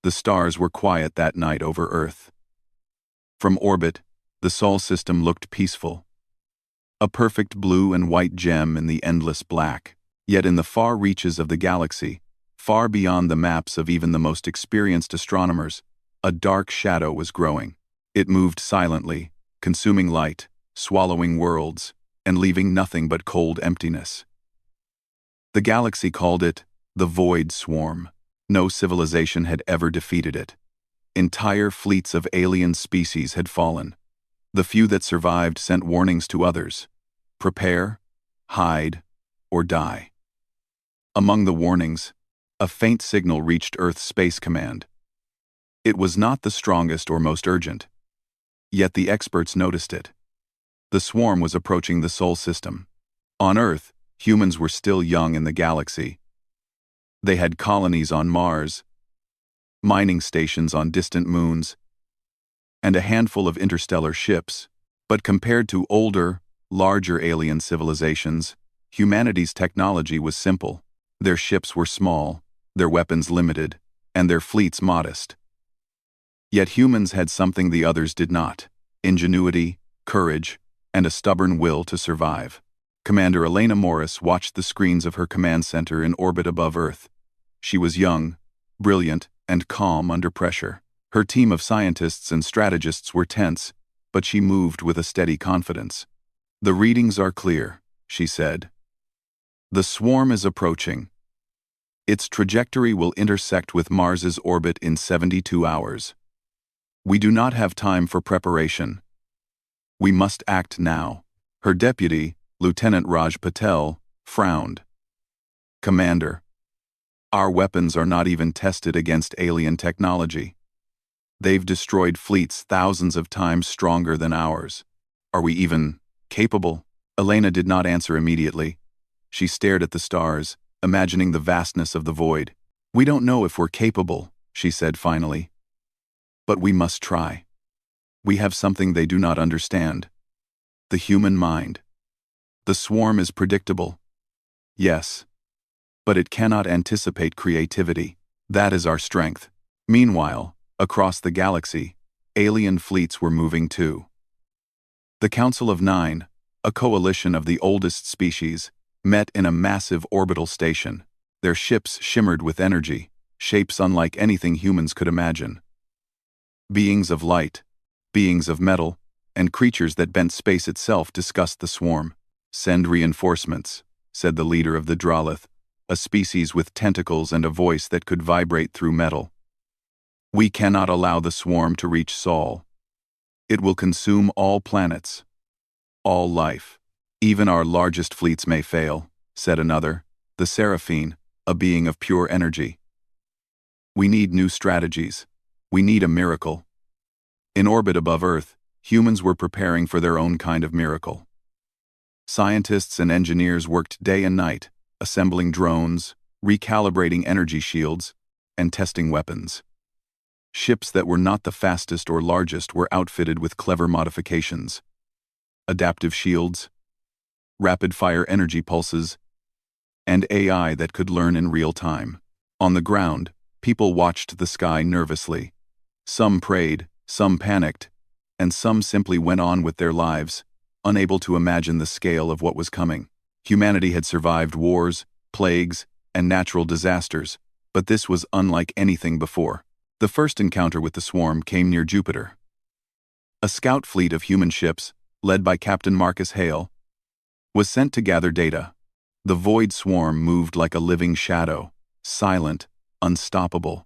The stars were quiet that night over Earth. From orbit, the Sol system looked peaceful. A perfect blue and white gem in the endless black. Yet in the far reaches of the galaxy, far beyond the maps of even the most experienced astronomers, a dark shadow was growing. It moved silently, consuming light, swallowing worlds, and leaving nothing but cold emptiness. The galaxy called it the Void Swarm. No civilization had ever defeated it. Entire fleets of alien species had fallen. The few that survived sent warnings to others: prepare, hide, or die. Among the warnings, a faint signal reached Earth's Space Command. It was not the strongest or most urgent. Yet the experts noticed it. The swarm was approaching the Sol system. On Earth, humans were still young in the galaxy. They had colonies on Mars, mining stations on distant moons, and a handful of interstellar ships. But compared to older, larger alien civilizations, humanity's technology was simple. Their ships were small, their weapons limited, and their fleets modest. Yet humans had something the others did not: ingenuity, courage, and a stubborn will to survive. Commander Elena Morris watched the screens of her command center in orbit above Earth. She was young, brilliant, and calm under pressure. Her team of scientists and strategists were tense, but she moved with a steady confidence. "The readings are clear," she said. "The swarm is approaching. Its trajectory will intersect with Mars's orbit in 72 hours. We do not have time for preparation. We must act now." Her deputy, Lieutenant Raj Patel, frowned. "Commander, our weapons are not even tested against alien technology. They've destroyed fleets thousands of times stronger than ours. Are we even capable?" Elena did not answer immediately. She stared at the stars, imagining the vastness of the void. "We don't know if we're capable," she said finally. "But we must try. We have something they do not understand: the human mind. The swarm is predictable. Yes. But it cannot anticipate creativity. That is our strength." Meanwhile, across the galaxy, alien fleets were moving too. The Council of Nine, a coalition of the oldest species, met in a massive orbital station. Their ships shimmered with energy, shapes unlike anything humans could imagine. Beings of light, beings of metal, and creatures that bent space itself discussed the swarm. "Send reinforcements," said the leader of the Dralith, a species with tentacles and a voice that could vibrate through metal. "We cannot allow the swarm to reach Sol. It will consume all planets, all life. Even our largest fleets may fail," said another, the Seraphine, a being of pure energy. "We need new strategies. We need a miracle." In orbit above Earth, humans were preparing for their own kind of miracle. Scientists and engineers worked day and night, assembling drones, recalibrating energy shields, and testing weapons. Ships that were not the fastest or largest were outfitted with clever modifications: adaptive shields, rapid-fire energy pulses, and AI that could learn in real time. On the ground, people watched the sky nervously. Some prayed, some panicked, and some simply went on with their lives, unable to imagine the scale of what was coming. Humanity had survived wars, plagues, and natural disasters, but this was unlike anything before. The first encounter with the swarm came near Jupiter. A scout fleet of human ships, led by Captain Marcus Hale, was sent to gather data. The void swarm moved like a living shadow, silent, unstoppable.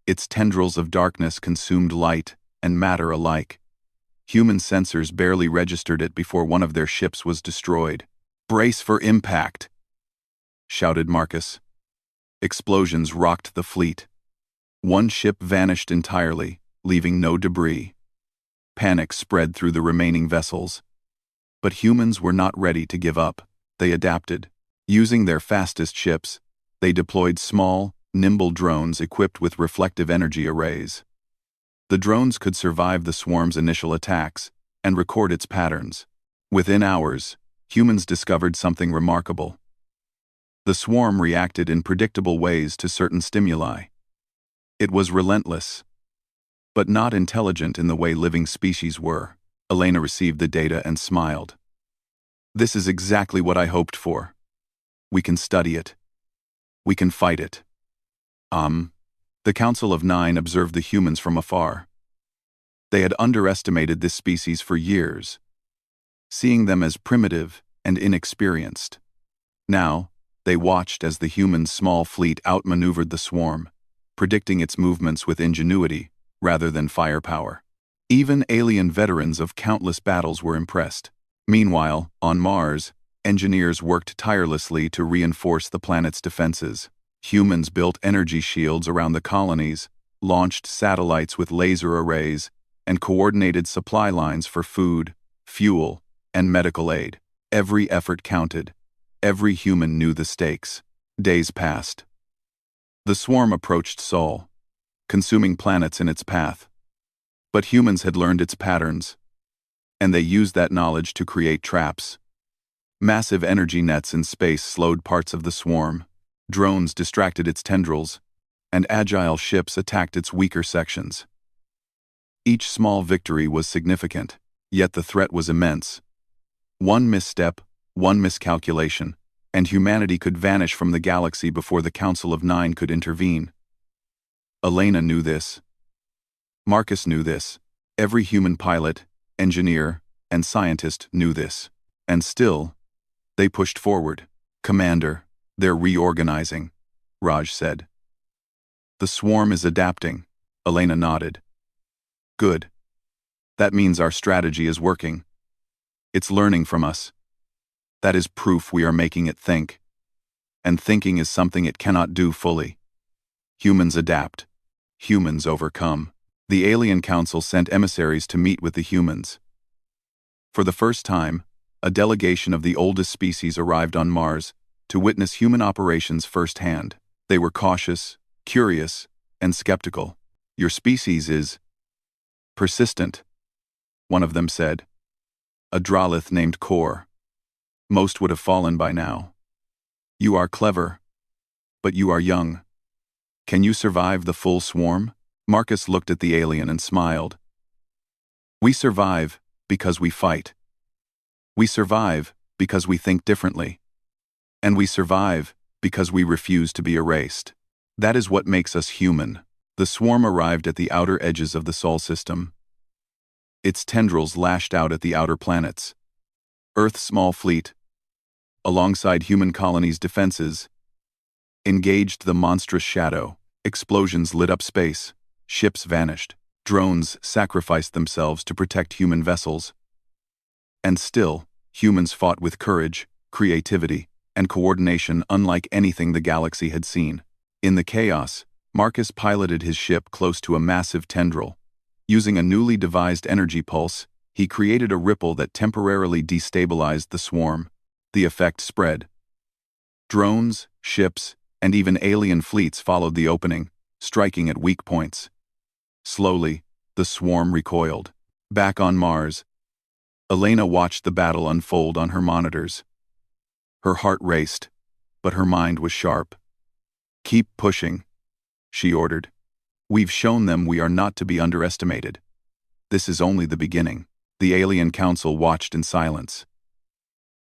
Its tendrils of darkness consumed light and matter alike. Human sensors barely registered it before one of their ships was destroyed. "Brace for impact," shouted Marcus. Explosions rocked the fleet. One ship vanished entirely, leaving no debris. Panic spread through the remaining vessels. But humans were not ready to give up. They adapted. Using their fastest ships, they deployed small, nimble drones equipped with reflective energy arrays. The drones could survive the swarm's initial attacks and record its patterns. Within hours, humans discovered something remarkable. The swarm reacted in predictable ways to certain stimuli. It was relentless, but not intelligent in the way living species were. Elena received the data and smiled. This is exactly what I hoped for. We can study it. We can fight it. The Council of Nine observed the humans from afar. They had underestimated this species for years, seeing them as primitive and inexperienced. Now, they watched as the humans' small fleet outmaneuvered the swarm, predicting its movements with ingenuity rather than firepower. Even alien veterans of countless battles were impressed. Meanwhile, on Mars, engineers worked tirelessly to reinforce the planet's defenses. Humans built energy shields around the colonies, launched satellites with laser arrays, and coordinated supply lines for food, fuel, and medical aid. Every effort counted. Every human knew the stakes. Days passed. The swarm approached Sol, consuming planets in its path. But humans had learned its patterns, and they used that knowledge to create traps. Massive energy nets in space slowed parts of the swarm, drones distracted its tendrils, and agile ships attacked its weaker sections. Each small victory was significant, yet the threat was immense. One misstep, one miscalculation, and humanity could vanish from the galaxy before the Council of Nine could intervene. Elena knew this. Marcus knew this. Every human pilot, engineer, and scientist knew this. And still, they pushed forward. Commander, they're reorganizing, Raj said. The swarm is adapting, Elena nodded. Good. That means our strategy is working. It's learning from us. That is proof we are making it think. And thinking is something it cannot do fully. Humans adapt. Humans overcome. The Alien Council sent emissaries to meet with the humans. For the first time, a delegation of the oldest species arrived on Mars to witness human operations firsthand. They were cautious, curious, and skeptical. Your species is persistent, one of them said. A Dralith named Kor. Most would have fallen by now. You are clever, but you are young. Can you survive the full swarm? Marcus looked at the alien and smiled. We survive because we fight. We survive because we think differently. And we survive because we refuse to be erased. That is what makes us human. The swarm arrived at the outer edges of the Sol system. Its tendrils lashed out at the outer planets. Earth's small fleet, alongside human colonies' defenses, engaged the monstrous shadow. Explosions lit up space. Ships vanished. Drones sacrificed themselves to protect human vessels. And still, humans fought with courage, creativity, and coordination unlike anything the galaxy had seen. In the chaos, Marcus piloted his ship close to a massive tendril. Using a newly devised energy pulse, he created a ripple that temporarily destabilized the swarm. The effect spread. Drones, ships, and even alien fleets followed the opening, striking at weak points. Slowly, the swarm recoiled. Back on Mars, Elena watched the battle unfold on her monitors. Her heart raced, but her mind was sharp. Keep pushing, she ordered. We've shown them we are not to be underestimated. This is only the beginning. The Alien Council watched in silence.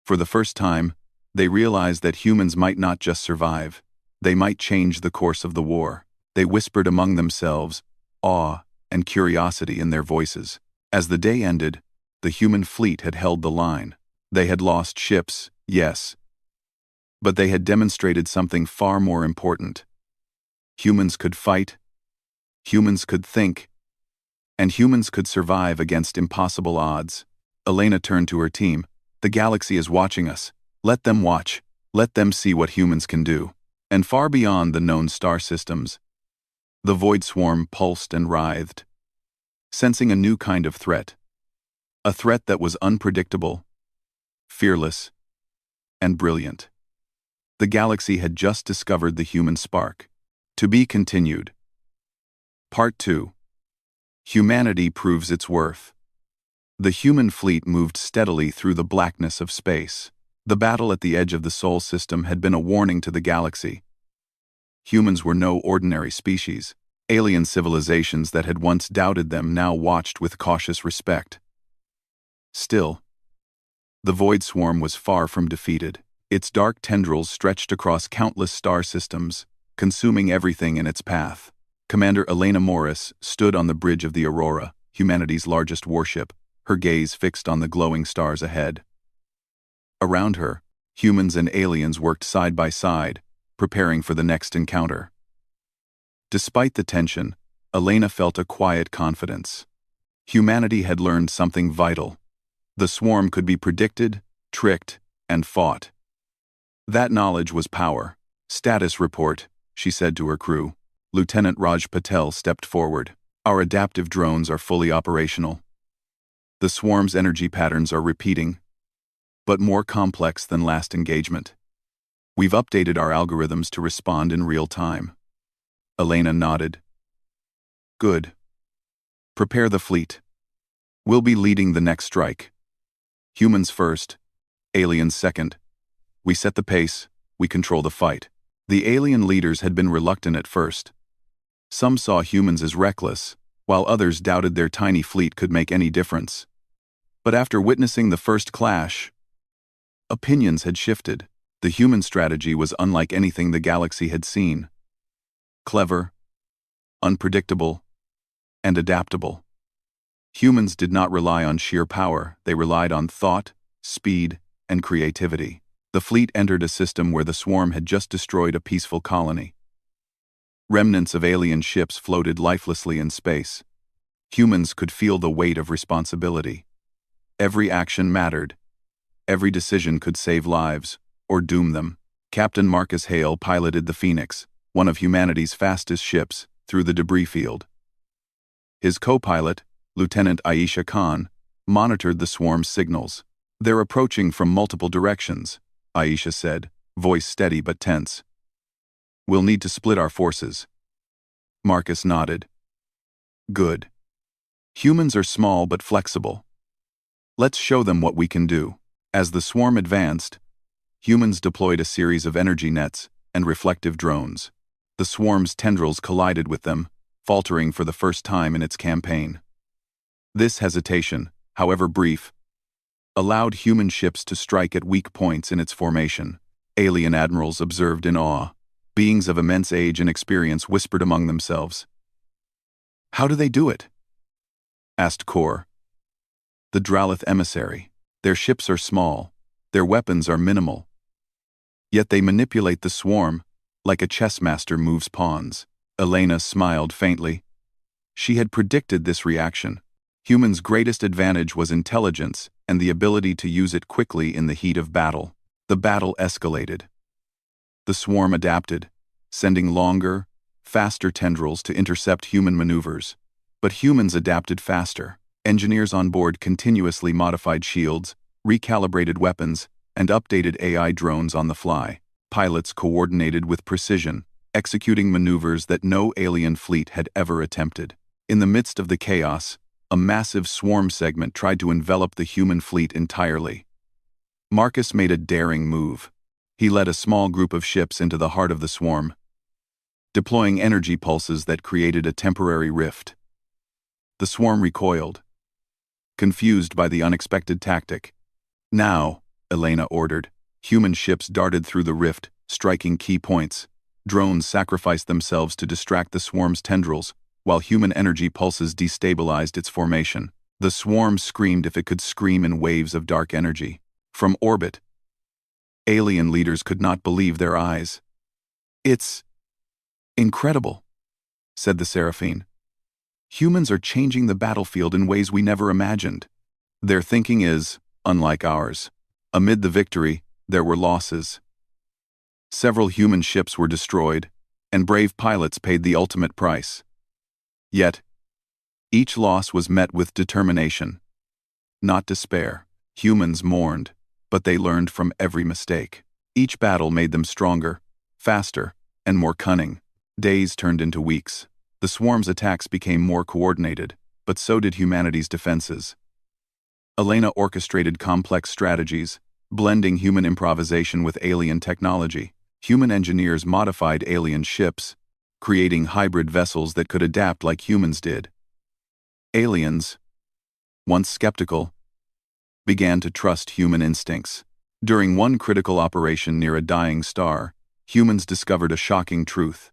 For the first time, they realized that humans might not just survive. They might change the course of the war. They whispered among themselves, awe and curiosity in their voices. As the day ended, the human fleet had held the line. They had lost ships, yes. But they had demonstrated something far more important. Humans could fight, humans could think, and humans could survive against impossible odds. Elena turned to her team. The galaxy is watching us. Let them watch. Let them see what humans can do. And far beyond the known star systems, the void swarm pulsed and writhed, sensing a new kind of threat. A threat that was unpredictable, fearless, and brilliant. The galaxy had just discovered the human spark. To be continued. Part 2. Humanity proves its worth. The human fleet moved steadily through the blackness of space. The battle at the edge of the Sol system had been a warning to the galaxy. Humans were no ordinary species. Alien civilizations that had once doubted them now watched with cautious respect. Still, the Void Swarm was far from defeated. Its dark tendrils stretched across countless star systems, consuming everything in its path. Commander Elena Morris stood on the bridge of the Aurora, humanity's largest warship, her gaze fixed on the glowing stars ahead. Around her, humans and aliens worked side by side, preparing for the next encounter. Despite the tension, Elena felt a quiet confidence. Humanity had learned something vital. The swarm could be predicted, tricked, and fought. That knowledge was power. "Status report," she said to her crew. Lieutenant Raj Patel stepped forward. "Our adaptive drones are fully operational. The swarm's energy patterns are repeating, but more complex than last engagement. We've updated our algorithms to respond in real time." Elena nodded. "Good. Prepare the fleet. We'll be leading the next strike. Humans first, aliens second. We set the pace, we control the fight." The alien leaders had been reluctant at first. Some saw humans as reckless, while others doubted their tiny fleet could make any difference. But after witnessing the first clash, opinions had shifted. The human strategy was unlike anything the galaxy had seen. Clever, unpredictable, and adaptable. Humans did not rely on sheer power, they relied on thought, speed, and creativity. The fleet entered a system where the swarm had just destroyed a peaceful colony. Remnants of alien ships floated lifelessly in space. Humans could feel the weight of responsibility. Every action mattered. Every decision could save lives, or doom them. Captain Marcus Hale piloted the Phoenix, one of humanity's fastest ships, through the debris field. His co-pilot, Lieutenant Aisha Khan, monitored the swarm's signals. "They're approaching from multiple directions," Aisha said, voice steady but tense. "We'll need to split our forces." Marcus nodded. "Good. Humans are small but flexible. Let's show them what we can do." As the swarm advanced, humans deployed a series of energy nets and reflective drones. The swarm's tendrils collided with them, faltering for the first time in its campaign. This hesitation, however brief, allowed human ships to strike at weak points in its formation. Alien admirals observed in awe. Beings of immense age and experience whispered among themselves. "How do they do it?" asked Kor, the Dralith emissary. "Their ships are small, their weapons are minimal. Yet they manipulate the swarm like a chess master moves pawns." Elena smiled faintly. She had predicted this reaction. Humans' greatest advantage was intelligence and the ability to use it quickly in the heat of battle. The battle escalated. The swarm adapted, sending longer, faster tendrils to intercept human maneuvers. But humans adapted faster. Engineers on board continuously modified shields, recalibrated weapons, and updated AI drones on the fly. Pilots coordinated with precision, executing maneuvers that no alien fleet had ever attempted. In the midst of the chaos, a massive swarm segment tried to envelop the human fleet entirely. Marcus made a daring move. He led a small group of ships into the heart of the swarm, deploying energy pulses that created a temporary rift. The swarm recoiled, confused by the unexpected tactic. "Now," Elena ordered. Human ships darted through the rift, striking key points. Drones sacrificed themselves to distract the swarm's tendrils, while human energy pulses destabilized its formation. The swarm screamed if it could scream in waves of dark energy. From orbit, alien leaders could not believe their eyes. "It's incredible," said the Seraphine. "Humans are changing the battlefield in ways we never imagined." Their thinking is unlike ours. Amid the victory, there were losses. Several human ships were destroyed, and brave pilots paid the ultimate price. Yet, each loss was met with determination, not despair. Humans mourned, but they learned from every mistake. Each battle made them stronger, faster, and more cunning. Days turned into weeks. The swarm's attacks became more coordinated, but so did humanity's defenses. Elena orchestrated complex strategies, blending human improvisation with alien technology. Human engineers modified alien ships, creating hybrid vessels that could adapt like humans did. Aliens, once skeptical, began to trust human instincts. During one critical operation near a dying star, humans discovered a shocking truth.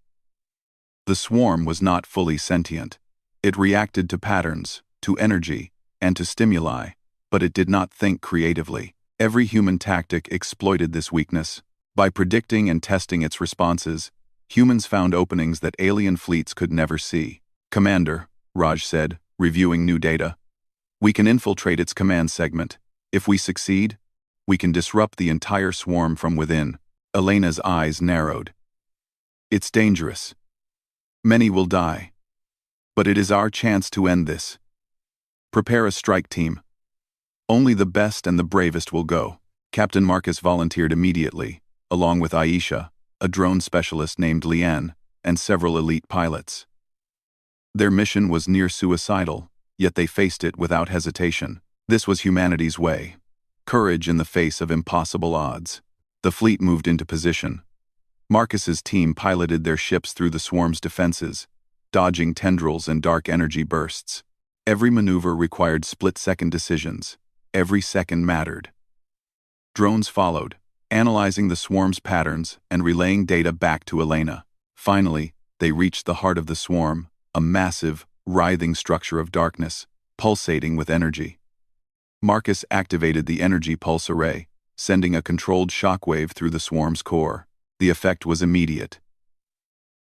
The swarm was not fully sentient. It reacted to patterns, to energy, and to stimuli, but it did not think creatively. Every human tactic exploited this weakness. By predicting and testing its responses, humans found openings that alien fleets could never see. "Commander," Raj said, reviewing new data, "we can infiltrate its command segment. If we succeed, we can disrupt the entire swarm from within." Elena's eyes narrowed. "It's dangerous. Many will die. But it is our chance to end this. Prepare a strike team. Only the best and the bravest will go." Captain Marcus volunteered immediately, along with Aisha, a drone specialist named Liane, and several elite pilots. Their mission was near suicidal, yet they faced it without hesitation. This was humanity's way. Courage in the face of impossible odds. The fleet moved into position. Marcus's team piloted their ships through the swarm's defenses, dodging tendrils and dark energy bursts. Every maneuver required split-second decisions. Every second mattered. Drones followed, analyzing the swarm's patterns and relaying data back to Elena. Finally, they reached the heart of the swarm, a massive, writhing structure of darkness, pulsating with energy. Marcus activated the energy pulse array, sending a controlled shockwave through the swarm's core. The effect was immediate.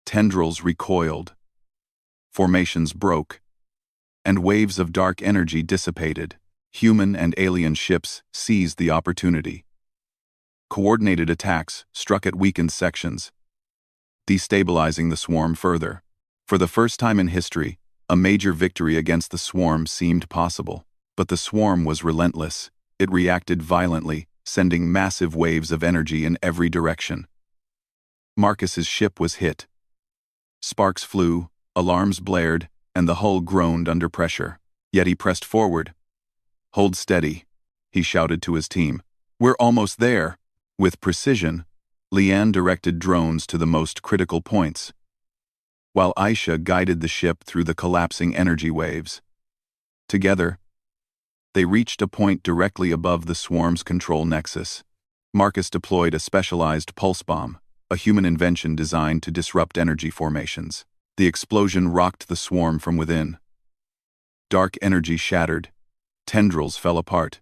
Tendrils recoiled, formations broke, and waves of dark energy dissipated. Human and alien ships seized the opportunity. Coordinated attacks struck at weakened sections, destabilizing the swarm further. For the first time in history, a major victory against the swarm seemed possible. But the swarm was relentless. It reacted violently, sending massive waves of energy in every direction. Marcus's ship was hit. Sparks flew, alarms blared, and the hull groaned under pressure. Yet he pressed forward. "Hold steady," he shouted to his team. "We're almost there." With precision, Liane directed drones to the most critical points, while Aisha guided the ship through the collapsing energy waves. Together, they reached a point directly above the swarm's control nexus. Marcus deployed a specialized pulse bomb, a human invention designed to disrupt energy formations. The explosion rocked the swarm from within. Dark energy shattered, tendrils fell apart,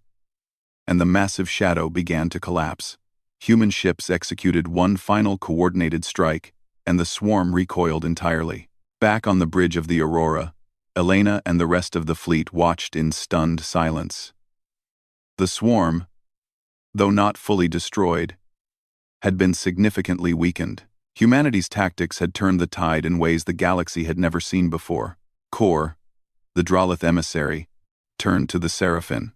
and the massive shadow began to collapse. Human ships executed one final coordinated strike, and the swarm recoiled entirely. Back on the bridge of the Aurora, Elena and the rest of the fleet watched in stunned silence. The swarm, though not fully destroyed, had been significantly weakened. Humanity's tactics had turned the tide in ways the galaxy had never seen before. Kor, the Drolith emissary, turned to the Seraphim.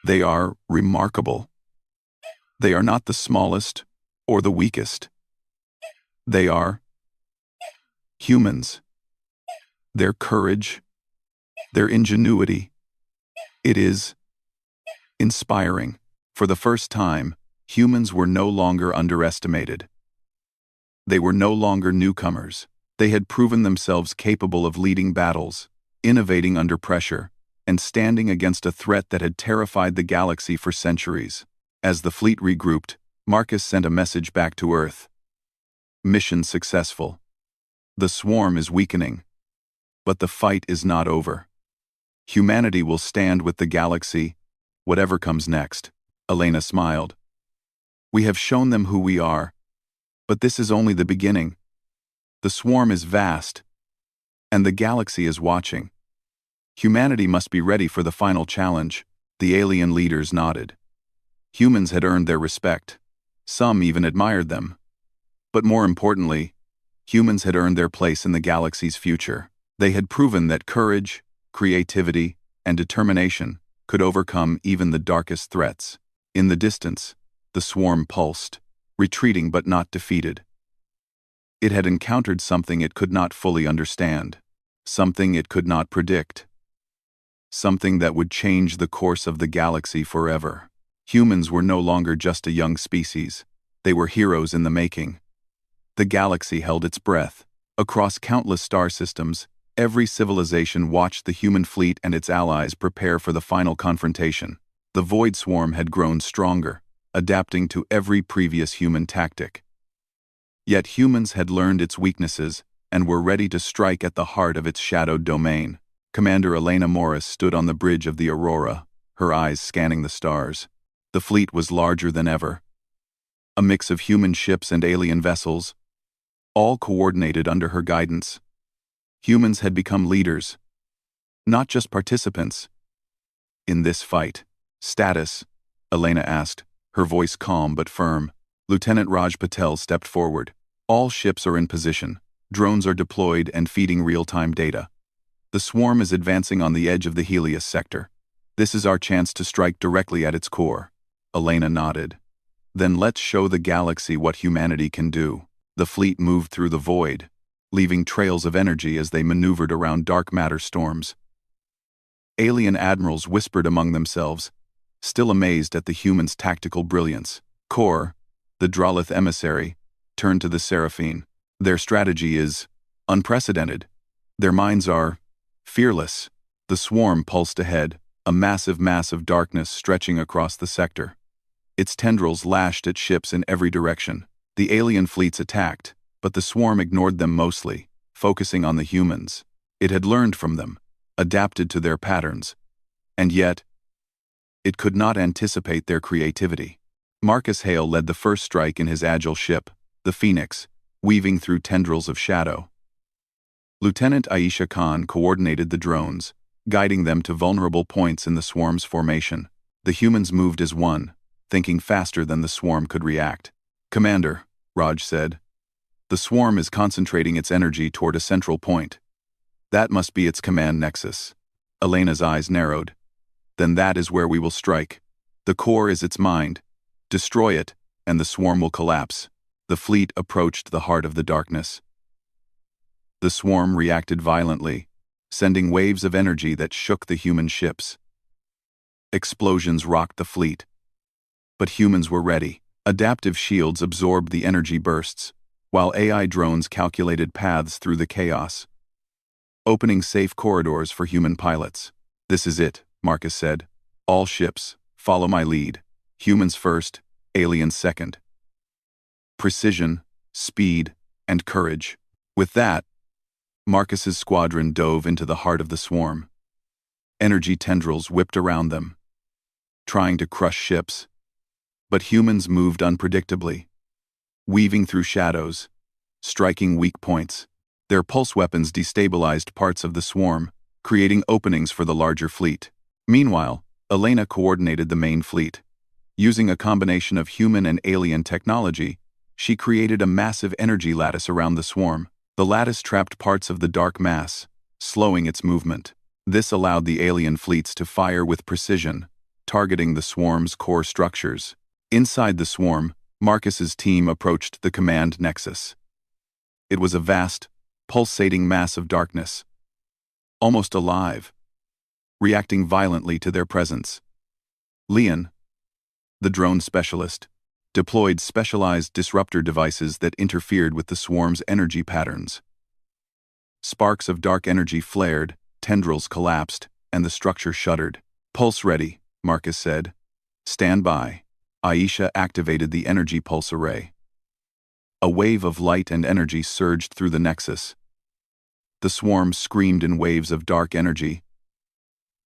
They are remarkable. They are not the smallest or the weakest. They are humans. Their courage, their ingenuity, it is inspiring. For the first time, humans were no longer underestimated. They were no longer newcomers. They had proven themselves capable of leading battles, innovating under pressure, and standing against a threat that had terrified the galaxy for centuries. As the fleet regrouped, Marcus sent a message back to Earth. Mission successful. The swarm is weakening, but the fight is not over. Humanity will stand with the galaxy, whatever comes next. Elena smiled. We have shown them who we are, but this is only the beginning. The swarm is vast, and the galaxy is watching. Humanity must be ready for the final challenge. The alien leaders nodded. Humans had earned their respect. Some even admired them. But more importantly, humans had earned their place in the galaxy's future. They had proven that courage, creativity, and determination could overcome even the darkest threats. In the distance, the swarm pulsed, retreating but not defeated. It had encountered something it could not fully understand, something it could not predict, something that would change the course of the galaxy forever. Humans were no longer just a young species. They were heroes in the making. The galaxy held its breath. Across countless star systems, every civilization watched the human fleet and its allies prepare for the final confrontation. The Void Swarm had grown stronger, adapting to every previous human tactic. Yet humans had learned its weaknesses and were ready to strike at the heart of its shadowed domain. Commander Elena Morris stood on the bridge of the Aurora, her eyes scanning the stars. The fleet was larger than ever. A mix of human ships and alien vessels, all coordinated under her guidance. Humans had become leaders, not just participants. In this fight, status, Elena asked, her voice calm but firm. Lieutenant Raj Patel stepped forward. All ships are in position. Drones are deployed and feeding real-time data. The swarm is advancing on the edge of the Helios sector. This is our chance to strike directly at its core. Elena nodded. Then let's show the galaxy what humanity can do. The fleet moved through the void, leaving trails of energy as they maneuvered around dark matter storms. Alien admirals whispered among themselves, still amazed at the humans' tactical brilliance. Kor, the Drolith emissary, turned to the Seraphine. Their strategy is unprecedented. Their minds are fearless. The swarm pulsed ahead, a massive mass of darkness stretching across the sector. Its tendrils lashed at ships in every direction. The alien fleets attacked, but the swarm ignored them mostly, focusing on the humans. It had learned from them, adapted to their patterns. And yet, it could not anticipate their creativity. Marcus Hale led the first strike in his agile ship, the Phoenix, weaving through tendrils of shadow. Lieutenant Aisha Khan coordinated the drones, guiding them to vulnerable points in the swarm's formation. The humans moved as one, thinking faster than the swarm could react. Commander, Raj said, the swarm is concentrating its energy toward a central point. That must be its command nexus. Elena's eyes narrowed. Then that is where we will strike. The core is its mind. Destroy it, and the swarm will collapse. The fleet approached the heart of the darkness. The swarm reacted violently, sending waves of energy that shook the human ships. Explosions rocked the fleet. But humans were ready. Adaptive shields absorbed the energy bursts, while AI drones calculated paths through the chaos, opening safe corridors for human pilots. This is it, Marcus said. All ships, follow my lead. Humans first, aliens second. Precision, speed, and courage. With that, Marcus's squadron dove into the heart of the swarm. Energy tendrils whipped around them, trying to crush ships. But humans moved unpredictably, weaving through shadows, striking weak points. Their pulse weapons destabilized parts of the swarm, creating openings for the larger fleet. Meanwhile, Elena coordinated the main fleet. Using a combination of human and alien technology, she created a massive energy lattice around the swarm. The lattice trapped parts of the dark mass, slowing its movement. This allowed the alien fleets to fire with precision, targeting the swarm's core structures. Inside the swarm, Marcus's team approached the command nexus. It was a vast, pulsating mass of darkness, almost alive, reacting violently to their presence. Leon, the drone specialist, deployed specialized disruptor devices that interfered with the swarm's energy patterns. Sparks of dark energy flared, tendrils collapsed, and the structure shuddered. Pulse ready, Marcus said. Stand by. Aisha activated the energy pulse array. A wave of light and energy surged through the nexus. The swarm screamed in waves of dark energy,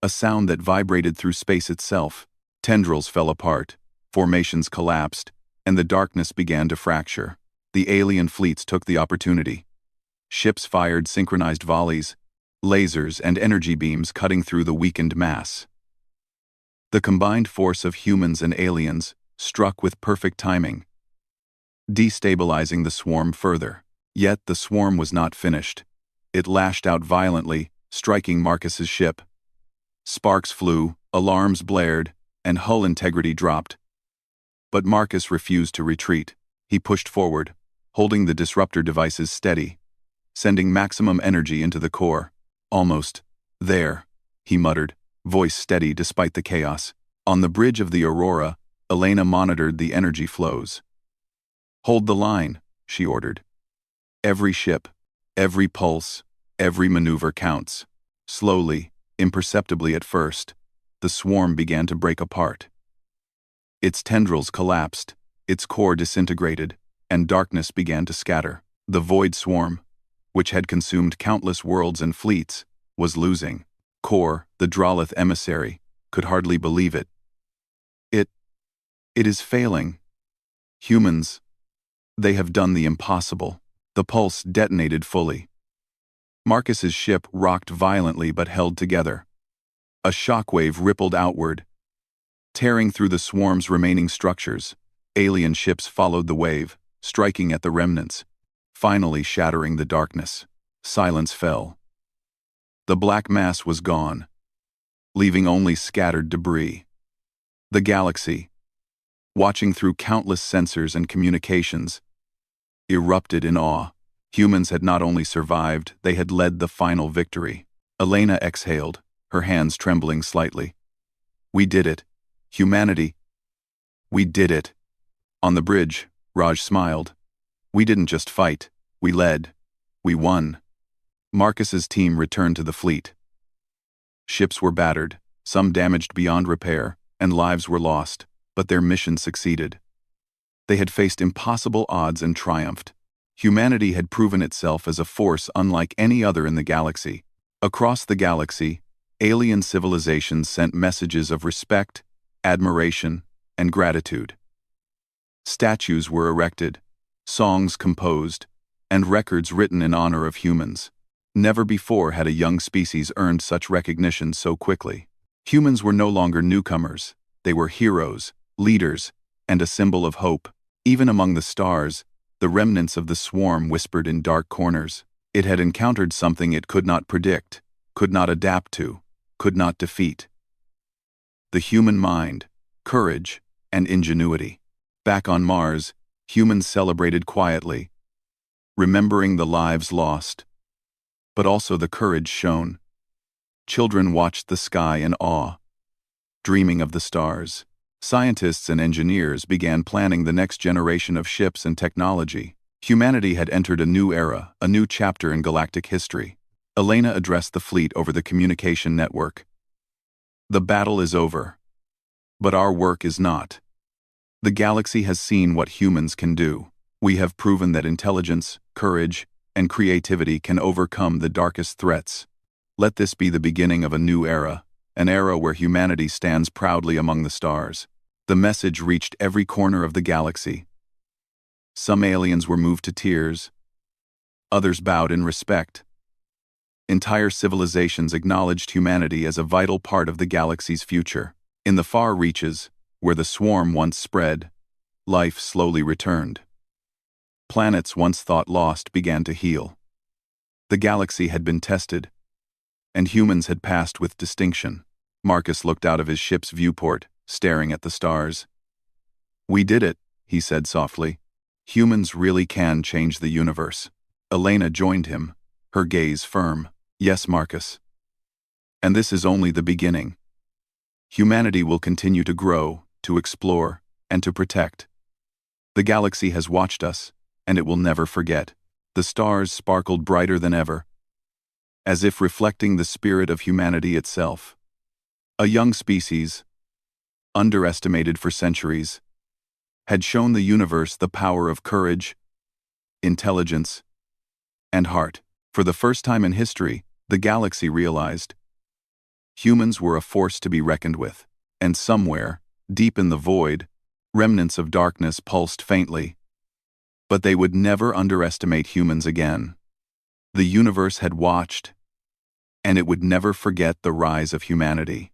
a sound that vibrated through space itself. Tendrils fell apart, formations collapsed, and the darkness began to fracture. The alien fleets took the opportunity. Ships fired synchronized volleys, lasers and energy beams cutting through the weakened mass. The combined force of humans and aliens struck with perfect timing, destabilizing the swarm further. Yet the swarm was not finished. It lashed out violently, striking Marcus's ship. Sparks flew, alarms blared, and hull integrity dropped. But Marcus refused to retreat. He pushed forward, holding the disruptor devices steady, sending maximum energy into the core. Almost there, he muttered, voice steady despite the chaos. On the bridge of the Aurora, Elena monitored the energy flows. Hold the line, she ordered. Every ship, every pulse, every maneuver counts. Slowly, imperceptibly at first, the swarm began to break apart. Its tendrils collapsed, its core disintegrated, and darkness began to scatter. The void swarm, which had consumed countless worlds and fleets, was losing. Kor, the Dralith emissary, could hardly believe it. It is failing. Humans, they have done the impossible. The pulse detonated fully. Marcus's ship rocked violently but held together. A shockwave rippled outward, tearing through the swarm's remaining structures. Alien ships followed the wave, striking at the remnants, finally shattering the darkness. Silence fell. The black mass was gone, leaving only scattered debris. The galaxy, watching through countless sensors and communications, erupted in awe. Humans had not only survived, they had led the final victory. Elena exhaled, her hands trembling slightly. We did it. Humanity. We did it. On the bridge, Raj smiled. We didn't just fight. We led. We won. Marcus's team returned to the fleet. Ships were battered, some damaged beyond repair, and lives were lost, but their mission succeeded. They had faced impossible odds and triumphed. Humanity had proven itself as a force unlike any other in the galaxy. Across the galaxy, alien civilizations sent messages of respect, admiration, and gratitude. Statues were erected, songs composed, and records written in honor of humans. Never before had a young species earned such recognition so quickly. Humans were no longer newcomers. They were heroes, leaders, and a symbol of hope. Even among the stars, the remnants of the swarm whispered in dark corners. It had encountered something it could not predict, could not adapt to, could not defeat. The human mind, courage, and ingenuity. Back on Mars, humans celebrated quietly, remembering the lives lost, but also the courage shown. Children watched the sky in awe, dreaming of the stars. Scientists and engineers began planning the next generation of ships and technology. Humanity had entered a new era, a new chapter in galactic history. Elena addressed the fleet over the communication network. The battle is over. But our work is not. The galaxy has seen what humans can do. We have proven that intelligence, courage, and creativity can overcome the darkest threats. Let this be the beginning of a new era, an era where humanity stands proudly among the stars. The message reached every corner of the galaxy. Some aliens were moved to tears. Others bowed in respect. Entire civilizations acknowledged humanity as a vital part of the galaxy's future. In the far reaches, where the swarm once spread, life slowly returned. Planets once thought lost began to heal. The galaxy had been tested, and humans had passed with distinction. Marcus looked out of his ship's viewport, staring at the stars. We did it, he said softly. Humans really can change the universe. Elena joined him, her gaze firm. Yes, Marcus. And this is only the beginning. Humanity will continue to grow, to explore, and to protect. The galaxy has watched us, and it will never forget. The stars sparkled brighter than ever, as if reflecting the spirit of humanity itself. A young species, underestimated for centuries, had shown the universe the power of courage, intelligence, and heart. For the first time in history, the galaxy realized humans were a force to be reckoned with, and somewhere, deep in the void, remnants of darkness pulsed faintly. But they would never underestimate humans again. The universe had watched, and it would never forget the rise of humanity.